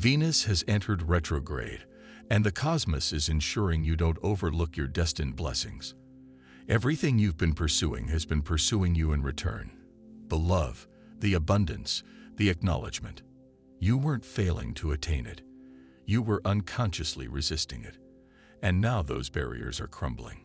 Venus has entered retrograde, and the cosmos is ensuring you don't overlook your destined blessings. Everything you've been pursuing has been pursuing you in return. The love, the abundance, the acknowledgement. You weren't failing to attain it. You were unconsciously resisting it. And now those barriers are crumbling.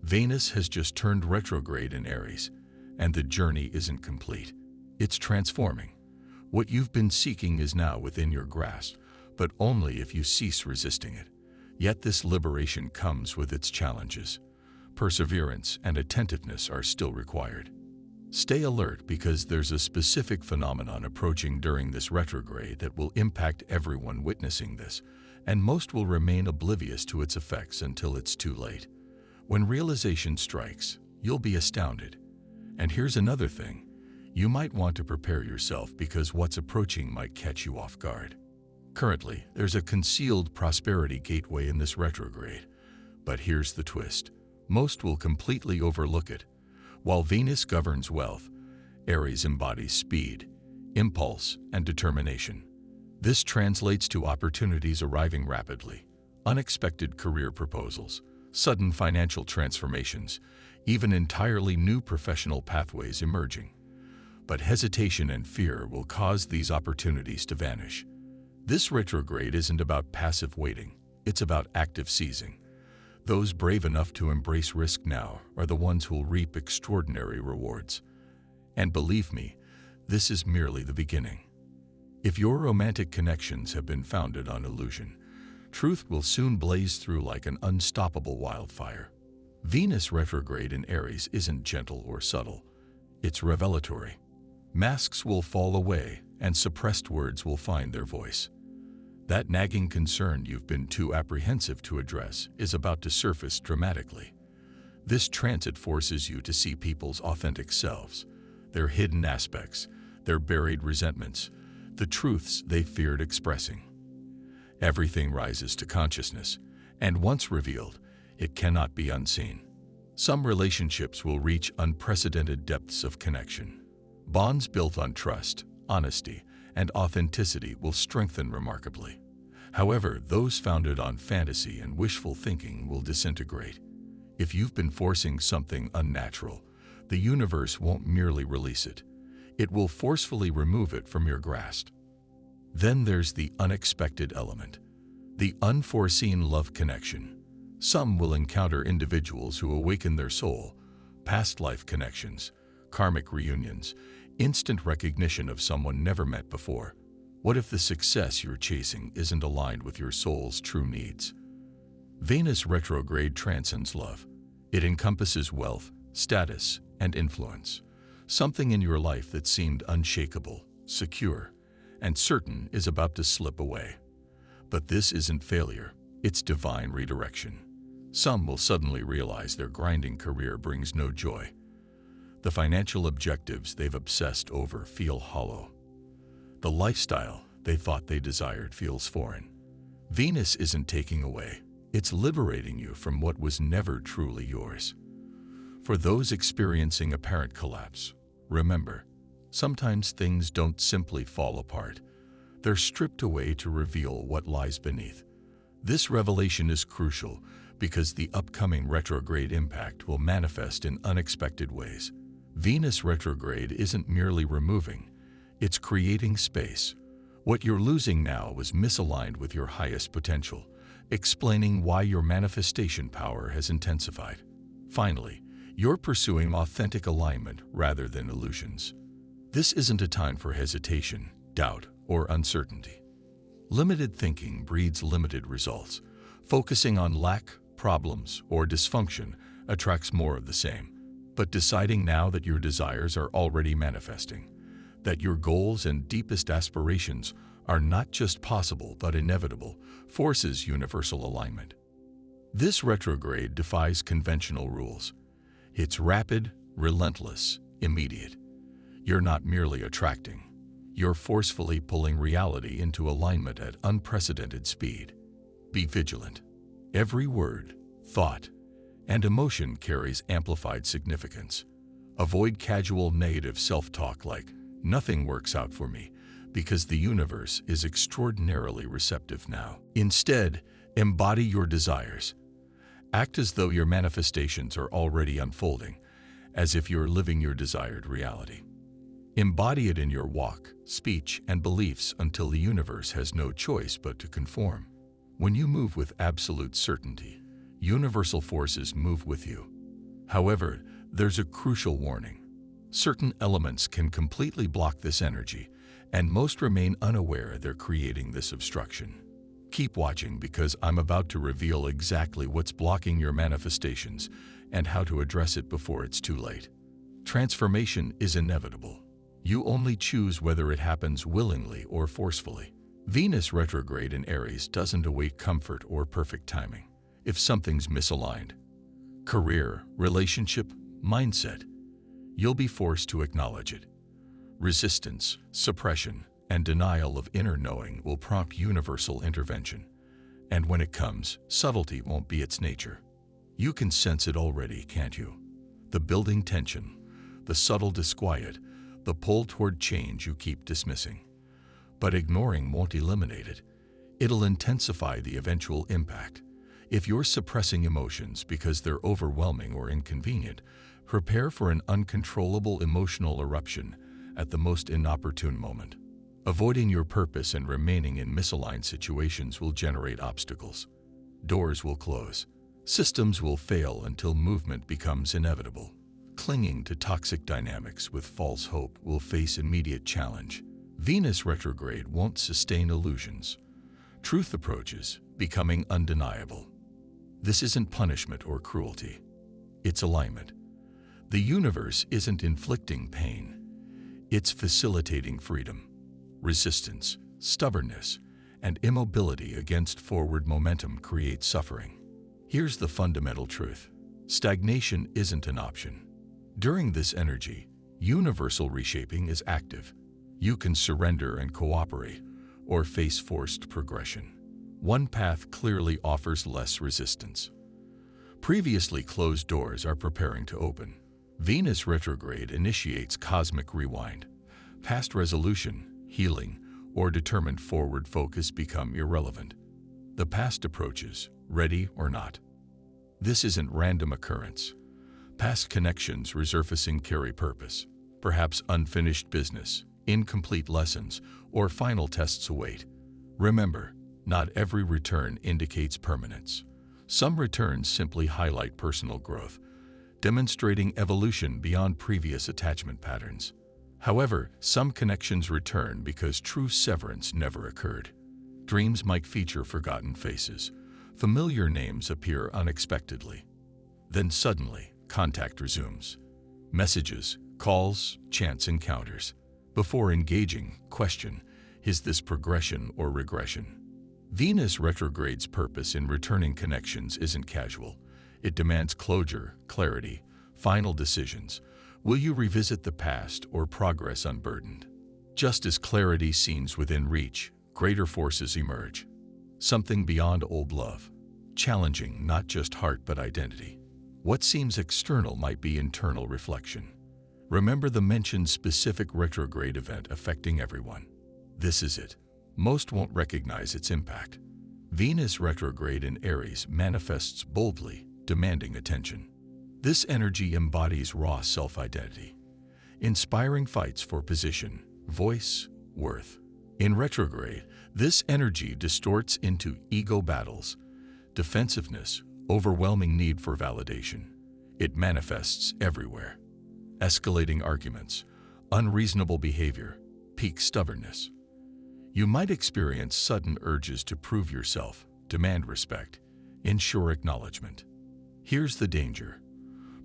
Venus has just turned retrograde in Aries, and the journey isn't complete. It's transforming. What you've been seeking is now within your grasp, but only if you cease resisting it. Yet this liberation comes with its challenges. Perseverance and attentiveness are still required. Stay alert because there's a specific phenomenon approaching during this retrograde that will impact everyone witnessing this, and most will remain oblivious to its effects until it's too late. When realization strikes, you'll be astounded. And here's another thing. You might want to prepare yourself because what's approaching might catch you off guard. Currently, there's a concealed prosperity gateway in this retrograde. But here's the twist. Most will completely overlook it. While Venus governs wealth, Aries embodies speed, impulse, and determination. This translates to opportunities arriving rapidly, unexpected career proposals, sudden financial transformations, even entirely new professional pathways emerging. But hesitation and fear will cause these opportunities to vanish. This retrograde isn't about passive waiting, it's about active seizing. Those brave enough to embrace risk now are the ones who'll reap extraordinary rewards. And believe me, this is merely the beginning. If your romantic connections have been founded on illusion, truth will soon blaze through like an unstoppable wildfire. Venus retrograde in Aries isn't gentle or subtle. It's revelatory. Masks will fall away and suppressed words will find their voice. That nagging concern you've been too apprehensive to address is about to surface dramatically. This transit forces you to see people's authentic selves, their hidden aspects, their buried resentments, the truths they feared expressing. Everything rises to consciousness, and once revealed, it cannot be unseen. Some relationships will reach unprecedented depths of connection. Bonds built on trust, honesty, and authenticity will strengthen remarkably. However, those founded on fantasy and wishful thinking will disintegrate. If you've been forcing something unnatural, the universe won't merely release it. It will forcefully remove it from your grasp. Then there's the unexpected element, the unforeseen love connection. Some will encounter individuals who awaken their soul, past life connections, karmic reunions, instant recognition of someone never met before. What if the success you're chasing isn't aligned with your soul's true needs? Venus retrograde transcends love. It encompasses wealth, status, and influence. Something in your life that seemed unshakable, secure, and certain is about to slip away. But this isn't failure, it's divine redirection. Some will suddenly realize their grinding career brings no joy. The financial objectives they've obsessed over feel hollow. The lifestyle they thought they desired feels foreign. Venus isn't taking away, it's liberating you from what was never truly yours. For those experiencing apparent collapse, remember, sometimes things don't simply fall apart. They're stripped away to reveal what lies beneath. This revelation is crucial because the upcoming retrograde impact will manifest in unexpected ways. Venus retrograde isn't merely removing, it's creating space. What you're losing now was misaligned with your highest potential, explaining why your manifestation power has intensified. Finally, you're pursuing authentic alignment rather than illusions. This isn't a time for hesitation, doubt, or uncertainty. Limited thinking breeds limited results. Focusing on lack, problems, or dysfunction attracts more of the same. But deciding now that your desires are already manifesting, that your goals and deepest aspirations are not just possible but inevitable, forces universal alignment. This retrograde defies conventional rules. It's rapid, relentless, immediate. You're not merely attracting. You're forcefully pulling reality into alignment at unprecedented speed. Be vigilant. Every word, thought, and emotion carries amplified significance. Avoid casual negative self-talk like, "Nothing works out for me," because the universe is extraordinarily receptive now. Instead, embody your desires. Act as though your manifestations are already unfolding, as if you're living your desired reality. Embody it in your walk, speech, and beliefs until the universe has no choice but to conform. When you move with absolute certainty, universal forces move with you. However, there's a crucial warning. Certain elements can completely block this energy, and most remain unaware they're creating this obstruction. Keep watching because I'm about to reveal exactly what's blocking your manifestations and how to address it before it's too late. Transformation is inevitable. You only choose whether it happens willingly or forcefully. Venus retrograde in Aries doesn't await comfort or perfect timing. If something's misaligned, career, relationship, mindset, you'll be forced to acknowledge it. Resistance, suppression, and denial of inner knowing will prompt universal intervention. And when it comes, subtlety won't be its nature. You can sense it already, can't you? The building tension, the subtle disquiet, the pull toward change you keep dismissing. But ignoring won't eliminate it. It'll intensify the eventual impact. If you're suppressing emotions because they're overwhelming or inconvenient, prepare for an uncontrollable emotional eruption at the most inopportune moment. Avoiding your purpose and remaining in misaligned situations will generate obstacles. Doors will close. Systems will fail until movement becomes inevitable. Clinging to toxic dynamics with false hope will face immediate challenge. Venus retrograde won't sustain illusions. Truth approaches, becoming undeniable. This isn't punishment or cruelty. It's alignment. The universe isn't inflicting pain. It's facilitating freedom. Resistance, stubbornness, and immobility against forward momentum create suffering. Here's the fundamental truth. Stagnation isn't an option. During this energy, universal reshaping is active. You can surrender and cooperate, or face forced progression. One path clearly offers less resistance. Previously closed doors are preparing to open. Venus retrograde initiates cosmic rewind. Past resolution, healing, or determined forward focus become irrelevant. The past approaches, ready or not. This isn't random occurrence. Past connections resurfacing carry purpose. Perhaps unfinished business, incomplete lessons, or final tests await. Remember, not every return indicates permanence. Some returns simply highlight personal growth, demonstrating evolution beyond previous attachment patterns. However, some connections return because true severance never occurred. Dreams might feature forgotten faces. Familiar names appear unexpectedly. Then suddenly, contact resumes. Messages, calls, chance encounters. Before engaging, question, is this progression or regression? Venus retrograde's purpose in returning connections isn't casual. It demands closure, clarity, final decisions. Will you revisit the past or progress unburdened? Just as clarity seems within reach, greater forces emerge. Something beyond old love. Challenging not just heart but identity. What seems external might be internal reflection. Remember the mentioned specific retrograde event affecting everyone. This is it. Most won't recognize its impact. Venus retrograde in Aries manifests boldly, demanding attention. This energy embodies raw self-identity, inspiring fights for position, voice, worth. In retrograde, this energy distorts into ego battles, defensiveness, overwhelming need for validation. It manifests everywhere. Escalating arguments, unreasonable behavior, peak stubbornness. You might experience sudden urges to prove yourself, demand respect, ensure acknowledgement. Here's the danger.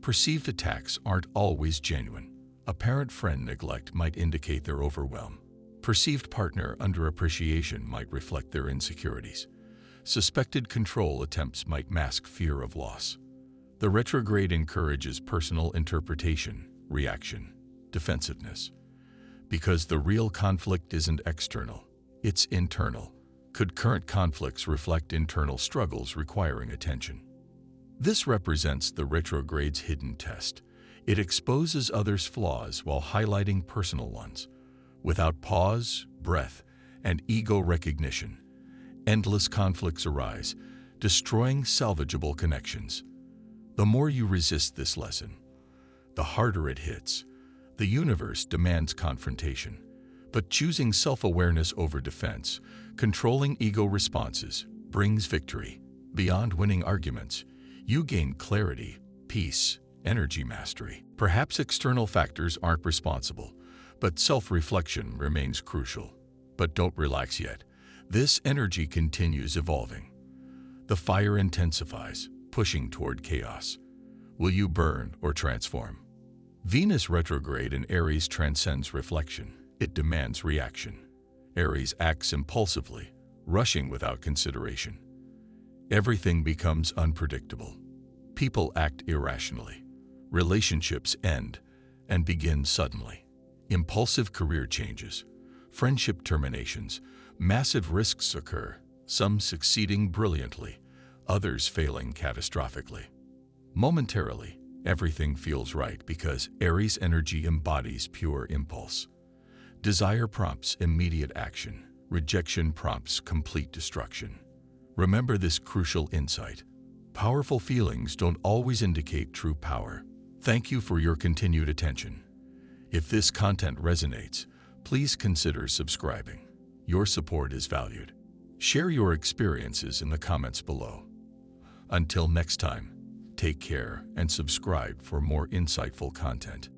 Perceived attacks aren't always genuine. Apparent friend neglect might indicate their overwhelm. Perceived partner underappreciation might reflect their insecurities. Suspected control attempts might mask fear of loss. The retrograde encourages personal interpretation, reaction, defensiveness. Because the real conflict isn't external, it's internal. Could current conflicts reflect internal struggles requiring attention? This represents the retrograde's hidden test. It exposes others' flaws while highlighting personal ones. Without pause, breath, and ego recognition, endless conflicts arise, destroying salvageable connections. The more you resist this lesson, the harder it hits. The universe demands confrontation, but choosing self-awareness over defense, controlling ego responses, brings victory. Beyond winning arguments, you gain clarity, peace, energy mastery. Perhaps external factors aren't responsible, but self-reflection remains crucial. But don't relax yet. This energy continues evolving. The fire intensifies, pushing toward chaos. Will you burn or transform? Venus retrograde in Aries transcends reflection. It demands reaction. Aries acts impulsively, rushing without consideration. Everything becomes unpredictable. People act irrationally. Relationships end and begin suddenly. Impulsive career changes, friendship terminations, massive risks occur, some succeeding brilliantly, others failing catastrophically. Momentarily, everything feels right because Aries energy embodies pure impulse. Desire prompts immediate action. Rejection prompts complete destruction. Remember this crucial insight. Powerful feelings don't always indicate true power. Thank you for your continued attention. If this content resonates, please consider subscribing. Your support is valued. Share your experiences in the comments below. Until next time, take care and subscribe for more insightful content.